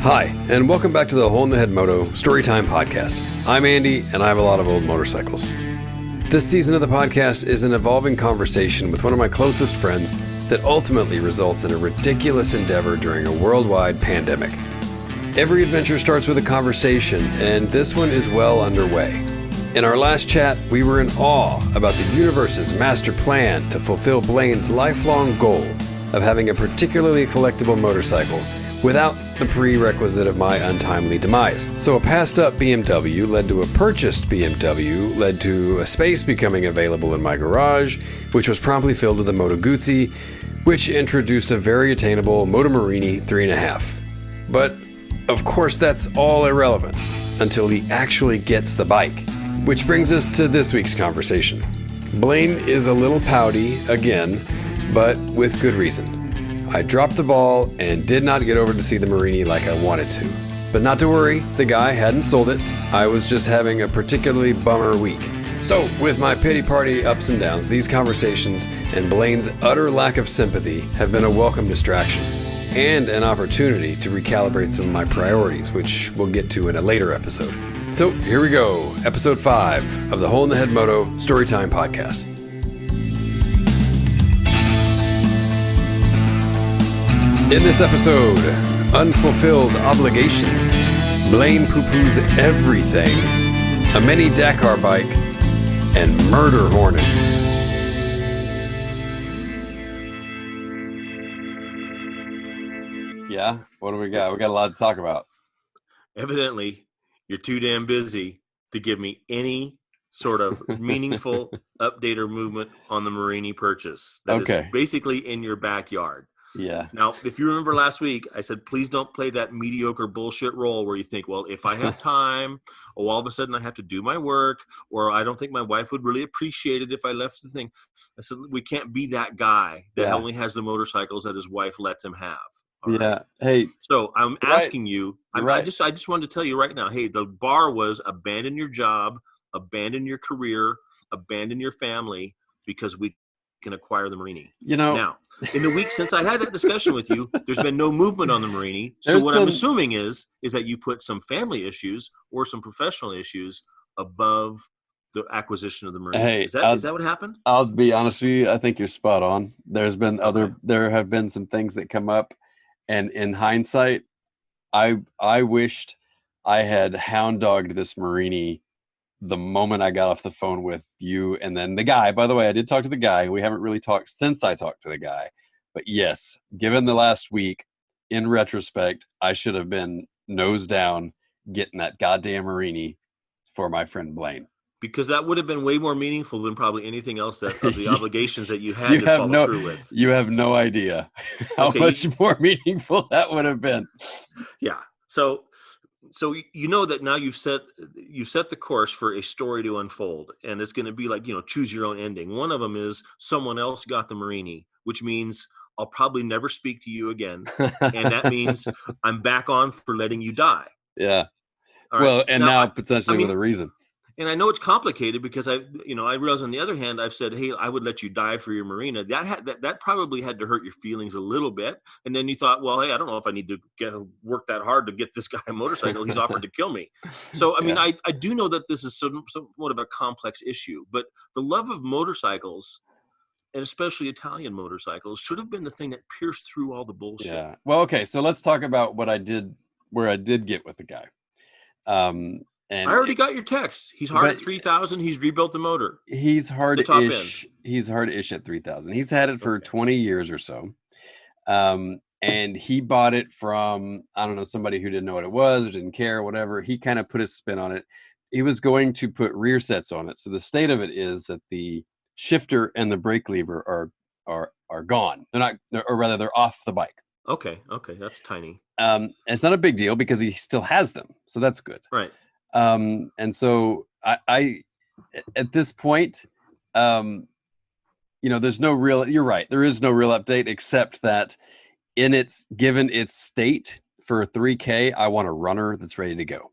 Hi, and welcome back to the Hole in the Head Moto Storytime Podcast. I'm Andy, and I have a lot of old motorcycles. This season of the podcast is an evolving conversation with one of my closest friends that ultimately results in a ridiculous endeavor during a worldwide pandemic. Every adventure starts with a conversation, and this one is well underway. In our last chat, we were in awe about the universe's master plan to fulfill Blaine's lifelong goal of having a particularly collectible motorcycle without the prerequisite of my untimely demise. So a passed up BMW led to a purchased BMW, led to a space becoming available in my garage, which was promptly filled with a Moto Guzzi, which introduced a very attainable Moto Morini 3.5. But of course that's all irrelevant until he actually gets the bike. Which brings us to this week's conversation. Blaine is a little pouty again, but with good reason. I dropped the ball and did not get over to see the Morini like I wanted to. But not to worry, the guy hadn't sold it. I was just having a particularly bummer week. So, with my pity party ups and downs, these conversations and Blaine's utter lack of sympathy have been a welcome distraction and an opportunity to recalibrate some of my priorities, which we'll get to in a later episode. So, here we go, episode 5 of the Hole in the Head Moto Storytime Podcast. In this episode, unfulfilled obligations, Blaine poo-poos everything, a mini Dakar bike, and murder hornets. Yeah, what do we got? We got a lot to talk about. Evidently, you're too damn busy to give me any sort of meaningful update or movement on the Morini purchase. That is basically in your backyard. Yeah. Now, if you remember last week, I said, please don't play that mediocre bullshit role where you think, well, if I have time, or all of a sudden I have to do my work, or I don't think my wife would really appreciate it if I left the thing. I said, we can't be that guy that only has the motorcycles that his wife lets him have. Yeah. Hey. So I'm asking you, I just wanted to tell you right now, hey, the bar was abandon your job, abandon your career, abandon your family, because we can acquire the Morini. You know, now in the week since I had that discussion with you, there's been no movement on the Morini. So I'm assuming is that you put some family issues or some professional issues above the acquisition of the Morini. Hey, is that what happened? I'll be honest with you. I think you're spot on. There have been some things that come up, and in hindsight, I wished I had hound dogged this Morini the moment I got off the phone with you and then the guy. By the way, I did talk to the guy. We haven't really talked since I talked to the guy. But yes, given the last week, in retrospect, I should have been nose down getting that goddamn Morini for my friend Blaine. Because that would have been way more meaningful than probably anything else that of the obligations that you had to follow through with. You have no idea how much more meaningful that would have been. Yeah. So you know that now you've set the course for a story to unfold, and it's going to be like, choose your own ending. One of them is someone else got the Morini, which means I'll probably never speak to you again, and that means I'm back on for letting you die. Yeah. All right. Well, and now potentially with a reason. And I know it's complicated because I realize on the other hand, I've said, hey, I would let you die for your Marina. That probably had to hurt your feelings a little bit. And then you thought, well, hey, I don't know if I need to work that hard to get this guy a motorcycle. He's offered to kill me. So, I mean, I do know that this is somewhat of a complex issue, but the love of motorcycles, and especially Italian motorcycles, should have been the thing that pierced through all the bullshit. Yeah. Well, okay. So let's talk about where I did get with the guy. And I already got your text. He's hard at 3,000. He's rebuilt the motor. He's hard-ish. He's hard-ish at 3,000. He's had it for 20 years or so. And he bought it from, I don't know, somebody who didn't know what it was or didn't care or whatever. He kind of put his spin on it. He was going to put rear sets on it. So the state of it is that the shifter and the brake lever are gone. They're not, or rather they're off the bike. Okay. That's tiny. It's not a big deal because he still has them. So that's good. Right. And so I at this point, there's no real, you're right. There is no real update except that given its state for 3K, I want a runner that's ready to go.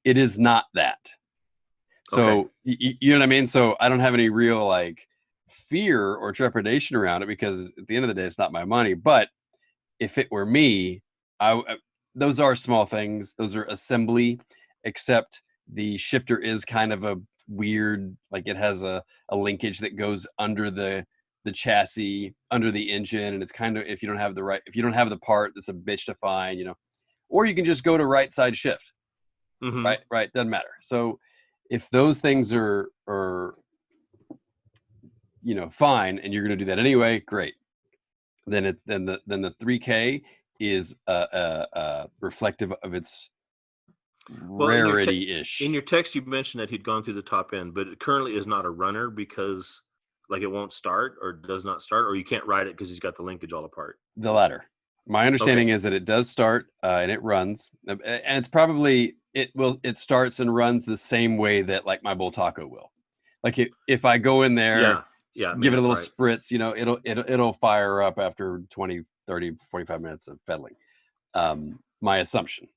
It is not that. So you know what I mean? So I don't have any real fear or trepidation around it because at the end of the day, it's not my money. But if it were me, those are small things. Those are assembly, except the shifter is kind of a weird, like it has a linkage that goes under the chassis, under the engine, and it's kind of, if you don't have the part, it's a bitch to find, or you can just go to right side shift. Mm-hmm. Right, doesn't matter. So if those things are fine, and you're going to do that anyway, great. Then the 3K is reflective of its Well, rarity-ish. in your text, you mentioned that he'd gone through the top end, but it currently is not a runner because, like, it won't start or does not start, or you can't ride it because he's got the linkage all apart. The latter. My understanding is that it does start and it runs, and it's probably it starts and runs the same way that like my Bull Taco will. Like if I go in there, give it a little spritz, it'll fire up after 20, 30, 45 minutes of pedaling. My assumption.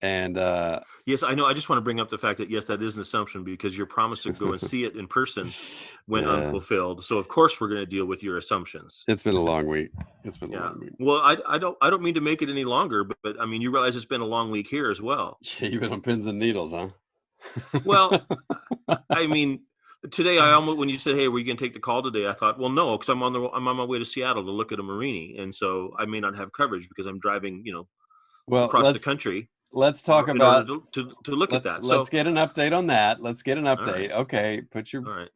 And yes, I know. I just want to bring up the fact that yes, that is an assumption because you're promised to go and see it in person went unfulfilled. So of course we're going to deal with your assumptions. It's been a long week. A long week. Well, I don't mean to make it any longer, but I mean, you realize it's been a long week here as well. Yeah, you've been on pins and needles, huh? Well, I mean, today when you said, "Hey, were you going to take the call today?" I thought, well, no, because I'm on my way to Seattle to look at a Morini, and so I may not have coverage because I'm driving, across the country. Let's talk about to look at that. Let's get an update on that. Let's get an update. Right. Okay, put your all right.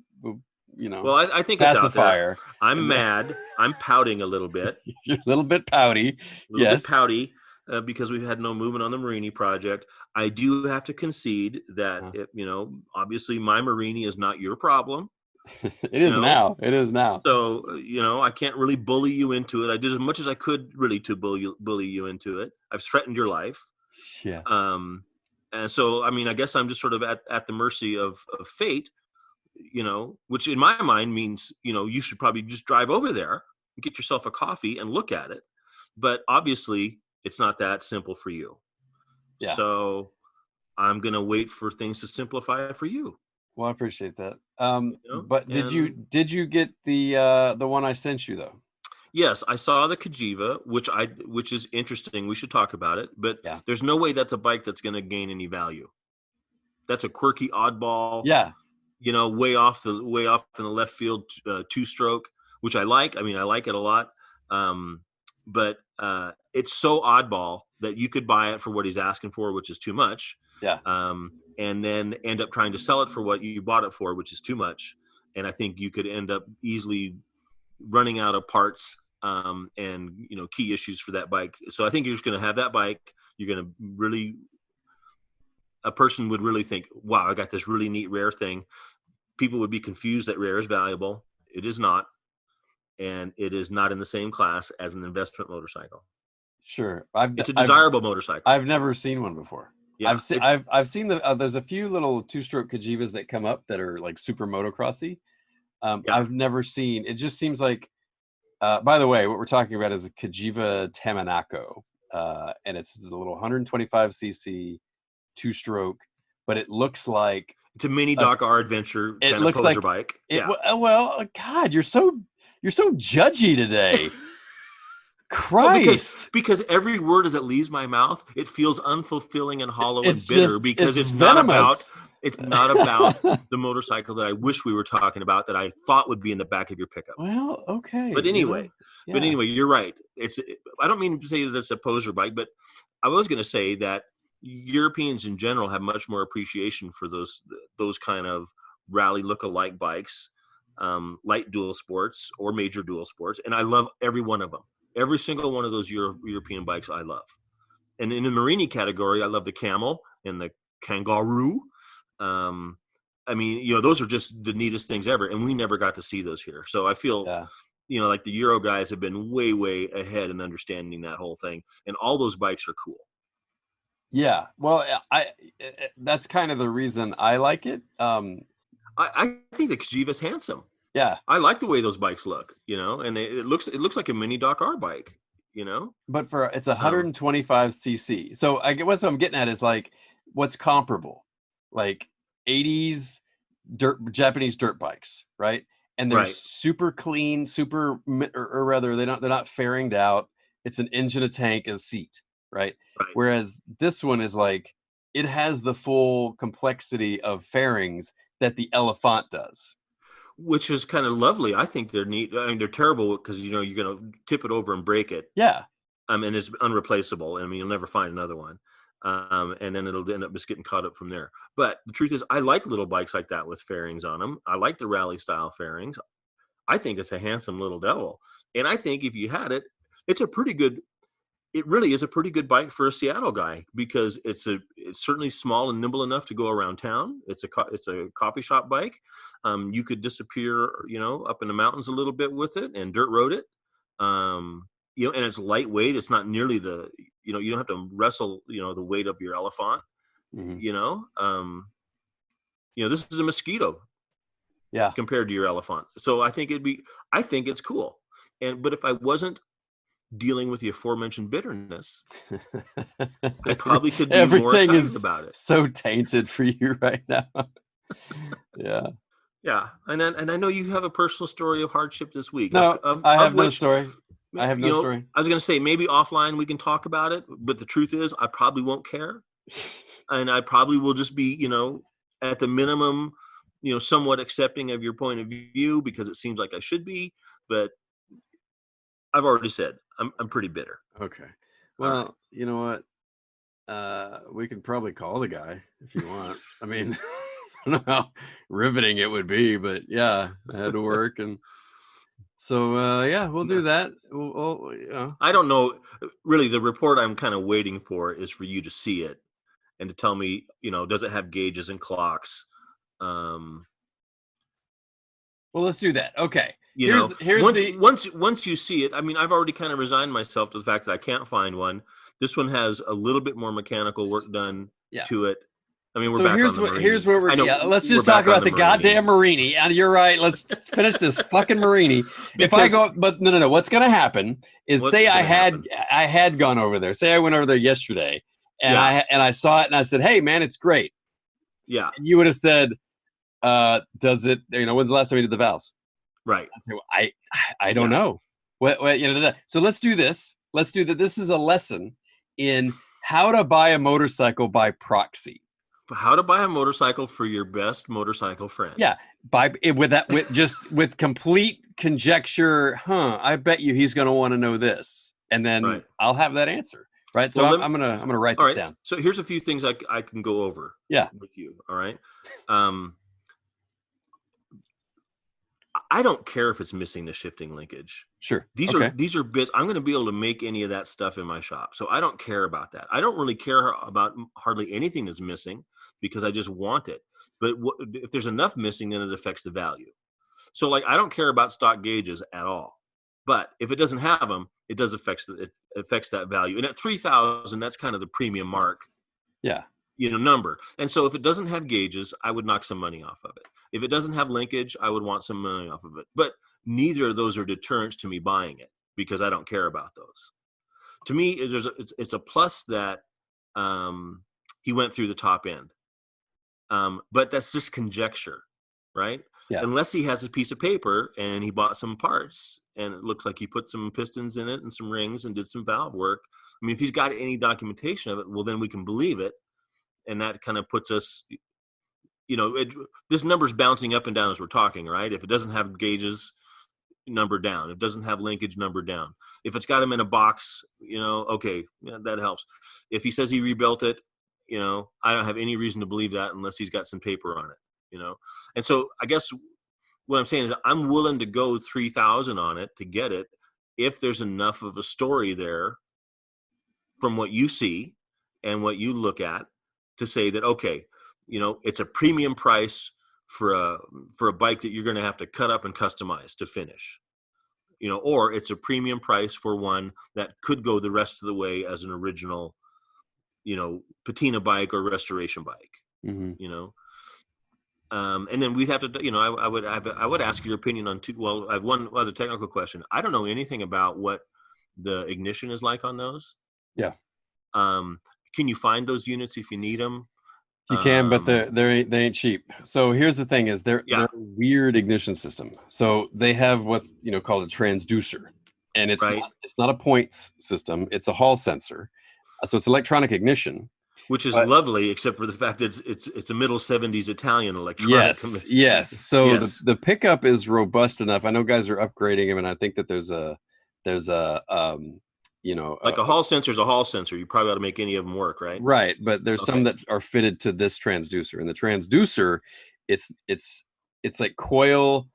Well, I think pacifier. It's out there. I'm mad. I'm pouting a little bit. You're a little bit pouty. Bit pouty because we've had no movement on the Morini project. I do have to concede that obviously my Morini is not your problem. It is now. So I can't really bully you into it. I did as much as I could really to bully you into it. I've threatened your life. Yeah. And so I mean, I guess I'm just sort of at the mercy of fate. Which in my mind means, you should probably just drive over there and get yourself a coffee and look at it. But obviously it's not that simple for you. Yeah. So I'm going to wait for things to simplify it for you. Well, I appreciate that. But did you get the one I sent you though? Yes, I saw the Cagiva, which is interesting. We should talk about it, but there's no way that's a bike that's going to gain any value. That's a quirky oddball. Yeah. Way off in the left field, 2-stroke, which I like. I mean, I like it a lot. But it's so oddball that you could buy it for what he's asking for, which is too much. Yeah. And then end up trying to sell it for what you bought it for, which is too much. And I think you could end up easily running out of parts and key issues for that bike. So I think you're just going to have that bike. You're going to really. A person would really think, wow, I got this really neat rare thing. People would be confused that rare is valuable. It is not. And it is not in the same class as an investment motorcycle. Sure. It's a desirable motorcycle. I've never seen one before. Yeah, I've seen there's a few little 2-stroke Cagivas that come up that are like super motocrossy. I've never seen, it just seems like, by the way, what we're talking about is a Cagiva Tamanako. And it's a little 125cc 2-stroke, but it looks like it's a mini Doc R adventure kind of poser bike. Well, God, you're so judgy today. Christ! Well, because every word as it leaves my mouth, it feels unfulfilling and hollow and bitter because it's not about the motorcycle that I wish we were talking about that I thought would be in the back of your pickup. Well, okay. But anyway, you're right. I don't mean to say that it's a poser bike, but I was going to say that Europeans in general have much more appreciation for those kind of rally look-alike bikes, light dual sports or major dual sports, and I love every one of them. Every single one of those European bikes I love. And in the Morini category, I love the Camel and the Kangaroo. I mean, those are just the neatest things ever, and we never got to see those here. So I feel, like the Euro guys have been way, way ahead in understanding that whole thing, and all those bikes are cool. Yeah, well, that's kind of the reason I like it. I think the Cagiva's handsome. Yeah, I like the way those bikes look, and it looks like a mini Doc R bike, But it's 125cc. So I guess what I'm getting at is like what's comparable, like 80s Japanese dirt bikes, right? And they're super clean, or rather they're not fairinged out. It's an engine, a tank, a seat. right? Right. Whereas this one is like, it has the full complexity of fairings that the Elephant does. Which is kind of lovely. I think they're neat. I mean, they're terrible because, you know, you're going to tip it over and break it. Yeah. And it's unreplaceable. I mean, you'll never find another one. And then it'll end up just getting caught up from there. But the truth is, I like little bikes like that with fairings on them. I like the rally style fairings. I think it's a handsome little devil. And I think if you had it, it's it really is a pretty good bike for a Seattle guy, because it's certainly small and nimble enough to go around town. It's a coffee shop bike. You could disappear, you know, up in the mountains a little bit with it and dirt road it. You know, and it's lightweight. It's not nearly you don't have to wrestle, you know, the weight of your Elephant. Mm-hmm. You know, this is a mosquito. Yeah. Compared to your Elephant. So I think it's cool. But if I wasn't dealing with the aforementioned bitterness, I probably could be more excited about it. So tainted for you right now. Yeah. Yeah. And I know you have a personal story of hardship this week. No, I have no story. I have no story. I was going to say, maybe offline we can talk about it, but the truth is I probably won't care. And I probably will just be, you know, at the minimum, you know, somewhat accepting of your point of view, because it seems like I should be, but I've already said I'm pretty bitter. Okay. Well, you know what? We could probably call the guy if you want. I mean, I don't know how riveting it would be, but yeah, I had to work, and so yeah, we'll do that. You know. I don't know. Really, the report I'm kind of waiting for is for you to see it and to tell me, you know, does it have gauges and clocks? Well, let's do that. Okay. Here's once you see it, I mean, I've already kind of resigned myself to the fact that I can't find one. This one has a little bit more mechanical work done to it. I mean, we're back on the Morini. Here's where let's just talk about the goddamn Morini. And you're right. Let's finish this fucking Morini. If I go, but no. What's going to happen is, say I had gone over there. Say I went over there yesterday, and I saw it, and I said, "Hey, man, it's great." Yeah. And you would have said, "Does it? You know, when's the last time you did the valves?" Right. I say, well, I don't know. What you know? So let's do this. Let's do that. This is a lesson in how to buy a motorcycle by proxy. How to buy a motorcycle for your best motorcycle friend. Yeah, with complete conjecture. I bet you he's going to want to know this, and then I'll have that answer. Right. So I'm gonna write this down. So here's a few things I can go over. Yeah. With you. All right. I don't care if it's missing the shifting linkage. Sure. These are bits. I'm going to be able to make any of that stuff in my shop. So I don't care about that. I don't really care about hardly anything that's missing, because I just want it. But if there's enough missing, then it affects the value. So like, I don't care about stock gauges at all. But if it doesn't have them, it does affects that value. And at 3,000, that's kind of the premium mark. Yeah. You know, number. And so if it doesn't have gauges, I would knock some money off of it. If it doesn't have linkage, I would want some money off of it. But neither of those are deterrents to me buying it, because I don't care about those. To me, it's a plus that he went through the top end. But that's just conjecture, right? Yeah. Unless he has a piece of paper and he bought some parts and it looks like he put some pistons in it and some rings and did some valve work. I mean, if he's got any documentation of it, well, then we can believe it. And that kind of puts us, you know, this number's bouncing up and down as we're talking, right? If it doesn't have gauges, number down. If it doesn't have linkage, number down. If it's got them in a box, you know, okay, yeah, that helps. If he says he rebuilt it, you know, I don't have any reason to believe that unless he's got some paper on it, you know? And so I guess what I'm saying is I'm willing to go 3,000 on it to get it, if there's enough of a story there from what you see and what you look at, to say that, okay, you know, it's a premium price for a bike that you're going to have to cut up and customize to finish, you know, or it's a premium price for one that could go the rest of the way as an original, you know, patina bike or restoration bike, you know. And then we'd have to, you know, I would ask your opinion on I have one other technical question. I don't know anything about what the ignition is like on those. Yeah. Can you find those units if you need them? You can, but they ain't cheap. So here's the thing: is they're a weird ignition system. So they have what's called a transducer, and it's not a points system. It's a Hall sensor, So it's electronic ignition. which is But lovely, except for the fact that it's a middle '70s Italian electronic. yes. So Yes, the pickup is robust enough. I know guys are upgrading them, and I think that there's a like a hall sensor is a hall sensor. You probably ought to make any of them work, right? right, but there's some Okay. that are fitted to this transducer, and the transducer, it's like coil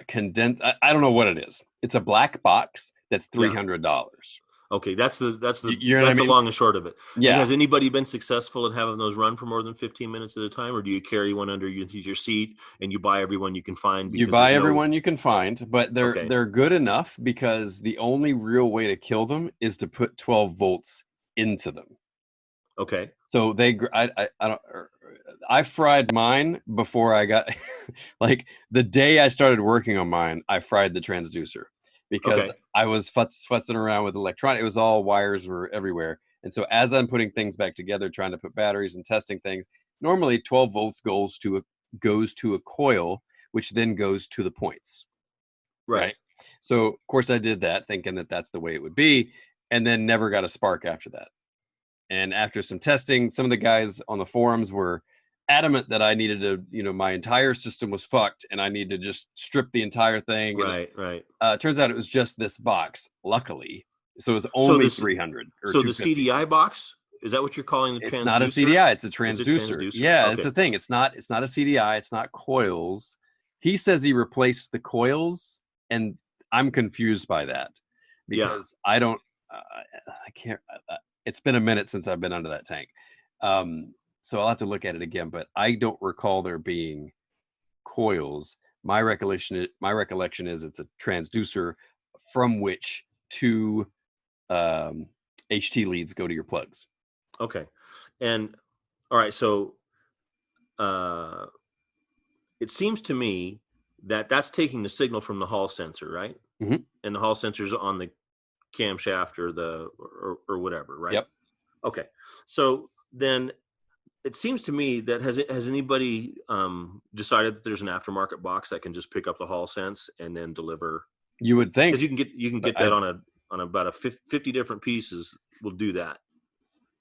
condensed. I don't know what it is. It's a black box that's Yeah. $300. Okay. That's You know what I that's the mean? long and short of it. And Yeah. has anybody been successful at having those run for more than 15 minutes at a time, or do you carry one under your seat and you buy everyone you can find You because there's buy no? everyone you can find, but Okay. they're good enough because the only real way to kill them is to put 12 volts into them. Okay. So I don't I fried mine before I got like the day I started working on mine, I fried the transducer because Okay. I was futzing around with electronic. It was all wires were everywhere. And so as I'm putting things back together, trying to put batteries and testing things, normally 12 volts goes to a coil, which then goes to the points, Right. right? So of course I did that thinking that that's the way it would be, and then never got a spark after that. And after some testing, some of the guys on the forums were adamant that I needed to, my entire system was fucked and I need to just strip the entire thing. And Right. Right. turns out it was just this box, luckily. So it was So only this 300 or so the 250. CDI box, is that what you're calling the It's not a transducer? CDI, it's a It's a transducer. transducer. Yeah, it's Okay. the thing. It's not a CDI, it's not coils. He says he replaced the coils, and I'm confused by that Yeah. because I don't I can't it's been a minute since I've been under that tank. So I'll have to look at it again, but I don't recall there being coils. My recollection is it's a transducer from which two HT leads go to your plugs. Okay. And all right, so uh it seems to me that that's taking the signal from the hall sensor, right? Mhm. And the hall sensor's on the camshaft or whatever, right? Yep. Okay. So then it seems to me that has anybody decided that there's an aftermarket box that can just pick up the hall sense and then deliver? You would Because think, you can but get that on about 50 different pieces. Will do that,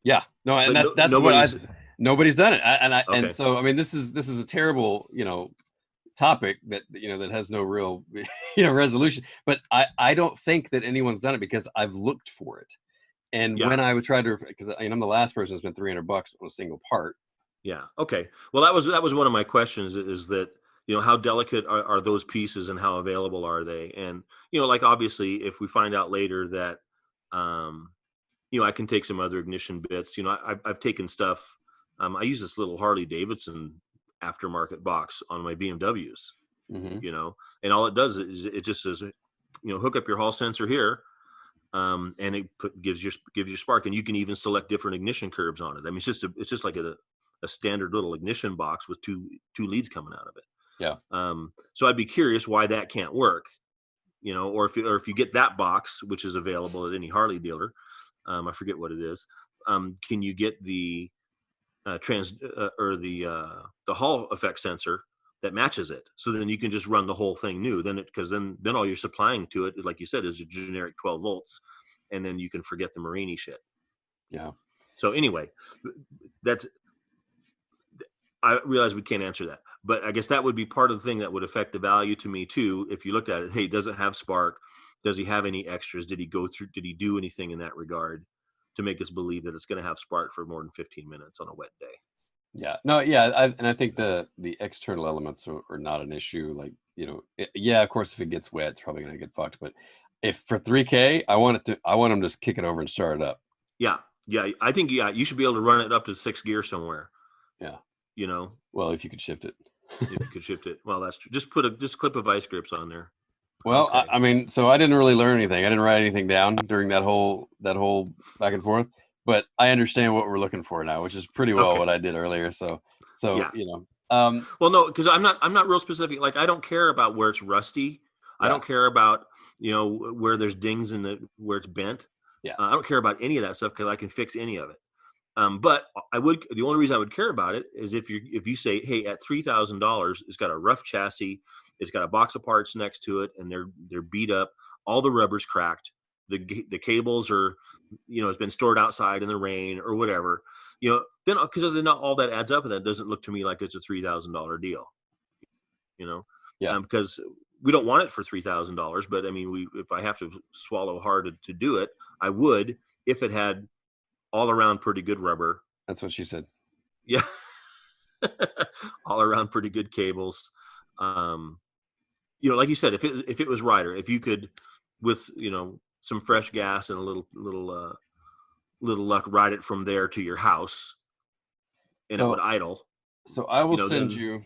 yeah, no, and but that's what nobody's nobody's done it. And okay. so I mean, this is a terrible, topic that that has no real resolution. But I don't think that anyone's done it because I've looked for it. And Yeah, when I would try to, because I'm the last person to spend $300 on a single part. yeah. Okay. Well, that was one of my questions. Is that how delicate are those pieces and how available are they? And like obviously, if we find out later that um, I can take some other ignition bits. I've taken stuff. I use this little Harley Davidson aftermarket box on my BMWs. Hmm. And all it does is it just says, hook up your hall sensor here, and it gives you spark, and you can even select different ignition curves on it. I mean, it's just like a standard little ignition box with two leads coming out of it. Yeah. So I'd be curious why that can't work, or if you get that box, which is available at any Harley dealer. I forget what it is. Can you get the or the Hall effect sensor that matches it? So then you can just run the whole thing new. Because then all you're supplying to it, like you said, is a generic 12 volts, and then you can forget the Morini shit. Yeah. So anyway, that's. I realize we can't answer that, but I guess that would be part of the thing that would affect the value to me too. If you looked at it, hey, does it have spark? Does he have any extras? Did he do anything in that regard to make us believe that it's going to have spark for more than 15 minutes on a wet day? Yeah. No, yeah. I think the external elements are not an issue. Like, yeah, of course, if it gets wet, it's probably going to get fucked. But if for 3K, I want them to just kick it over and start it up. Yeah. Yeah. I think, you should be able to run it up to 6th gear somewhere. Yeah. Well, if you could shift it. if you could shift it. Well, that's true. Just clip of vice grips on there. Well, Okay. I mean, so I didn't really learn anything. I didn't write anything down during that whole back and forth, but I understand what we're looking for now, which is pretty well Okay. what I did earlier. So Yeah. um, Well, no, because I'm not real specific. Like, I don't care about where it's rusty. I yeah, don't care about where there's dings where it's bent. yeah, I don't care about any of that stuff because I can fix any of it. But the only reason I would care about it is if you say, hey, at $3,000, it's got a rough chassis, it's got a box of parts next to it, and they're beat up, all the rubber's cracked. the cables are, it's been stored outside in the rain or whatever, then because then all that adds up, and that doesn't look to me like it's a $3,000 deal, Yeah. Because we don't want it for $3,000, but I mean, if I have to swallow hard to do it, I would, if it had all around pretty good rubber. That's what she said. Yeah. All around pretty good cables. Like you said, if it was Ryder, if you could, with, some fresh gas and a little luck, ride it from there to your house, and it would idle. So I will send you,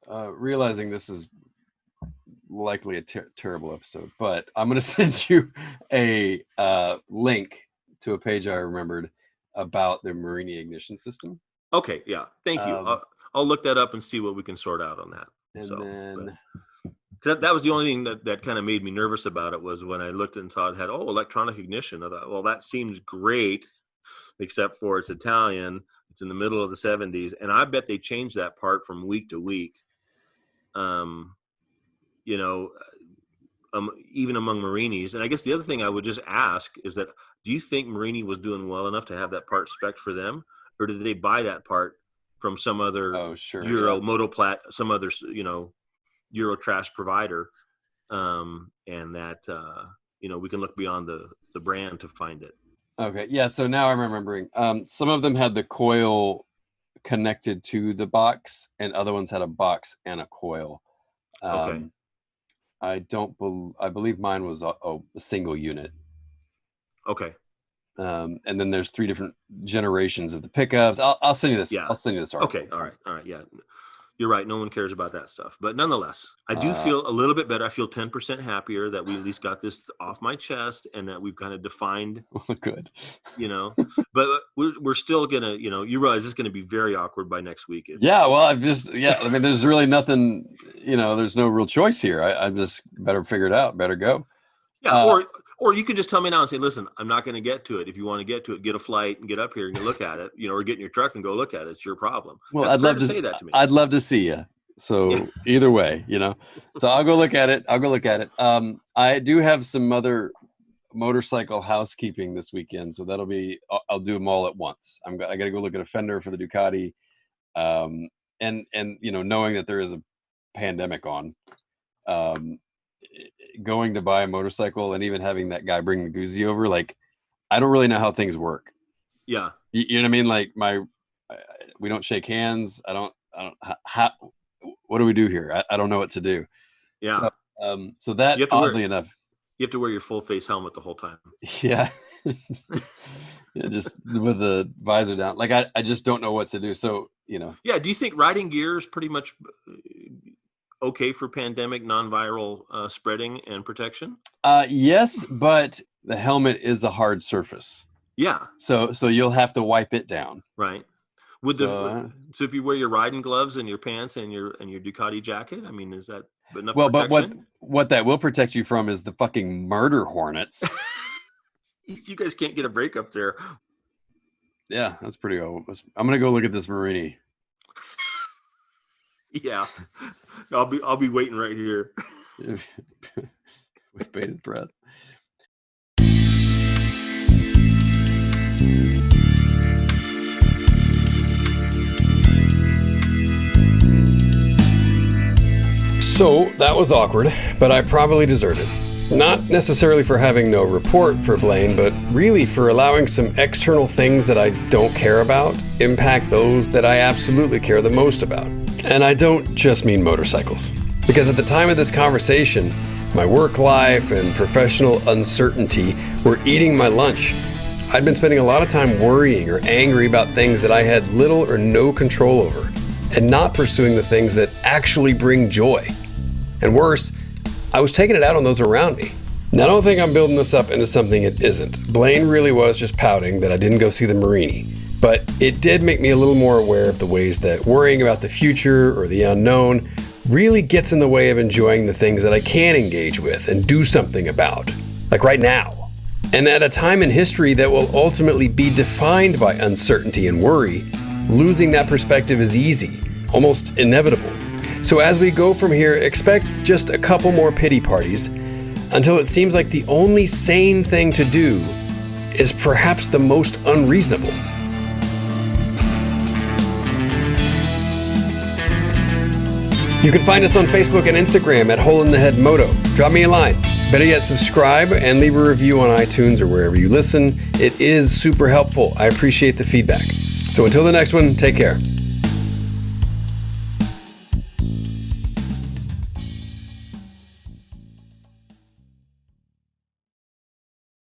realizing this is likely a terrible episode, but I'm going to send you a link to a page I remembered about the Morini ignition system. Okay, yeah, thank you. I'll look that up and see what we can sort out on that. And that was the only thing that kind of made me nervous about it, was when I looked and saw it had electronic ignition. I thought, well, that seems great, except for it's Italian. It's in the middle of the 70s, and I bet they changed that part from week to week. Even among Morinis. And I guess the other thing I would just ask is that, do you think Morini was doing well enough to have that part spec'd for them, or did they buy that part from some other Motoplat, some other Euro trash provider, and that we can look beyond the brand to find it. Okay, yeah. So now I'm remembering. Some of them had the coil connected to the box, and other ones had a box and a coil. Okay. I believe mine was a single unit. Okay. And then there's 3 different generations of the pickups. I'll send you this. Yeah. I'll send you this article. Okay. All right. Yeah. You're right. No one cares about that stuff. But nonetheless, I do feel a little bit better. I feel 10% happier that we at least got this off my chest, and that we've kind of defined. Good. But we're still going to, you realize it's going to be very awkward by next week. I mean, there's really nothing, there's no real choice here. I just better figure it out. Better go. Yeah. Or you can just tell me now and say, listen, I'm not going to get to it. If you want to get to it, get a flight and get up here and look at it, or get in your truck and go look at it. It's your problem. Well, I'd love to say that to me. I'd love to see you. So either way, so I'll go look at it. I do have some other motorcycle housekeeping this weekend. So I'll do them all at once. I got to go look at a fender for the Ducati. And knowing that there is a pandemic on, going to buy a motorcycle and even having that guy bring the Guzzi over, like, I don't really know how things work. Yeah. You know what I mean? Like we don't shake hands. I don't, what do we do here? I don't know what to do. Yeah. So that, oddly enough, you have to wear your full face helmet the whole time. Yeah. Yeah, just with the visor down. Like, I just don't know what to do. So, Yeah. Do you think riding gear is pretty much okay for pandemic non-viral spreading and protection? Yes, but the helmet is a hard surface. Yeah. So you'll have to wipe it down. Right. So if you wear your riding gloves and your pants and your Ducati jacket, I mean, is that enough protection? But what that will protect you from is the fucking murder hornets. You guys can't get a break up there. Yeah, that's pretty old. I'm gonna go look at this Morini. Yeah, I'll be waiting right here with bated breath. So that was awkward, but I probably deserved it. Not necessarily for having no report for Blaine, but really for allowing some external things that I don't care about impact those that I absolutely care the most about. And I don't just mean motorcycles. Because at the time of this conversation, my work life and professional uncertainty were eating my lunch. I'd been spending a lot of time worrying or angry about things that I had little or no control over, and not pursuing the things that actually bring joy. And worse, I was taking it out on those around me. Now, I don't think I'm building this up into something it isn't. Blaine really was just pouting that I didn't go see the Morini. But it did make me a little more aware of the ways that worrying about the future or the unknown really gets in the way of enjoying the things that I can engage with and do something about, like right now. And at a time in history that will ultimately be defined by uncertainty and worry, losing that perspective is easy, almost inevitable. So as we go from here, expect just a couple more pity parties, until it seems like the only sane thing to do is perhaps the most unreasonable. You can find us on Facebook and Instagram at Hole in the Head Moto. Drop me a line. Better yet, subscribe and leave a review on iTunes or wherever you listen. It is super helpful. I appreciate the feedback. So until the next one, take care.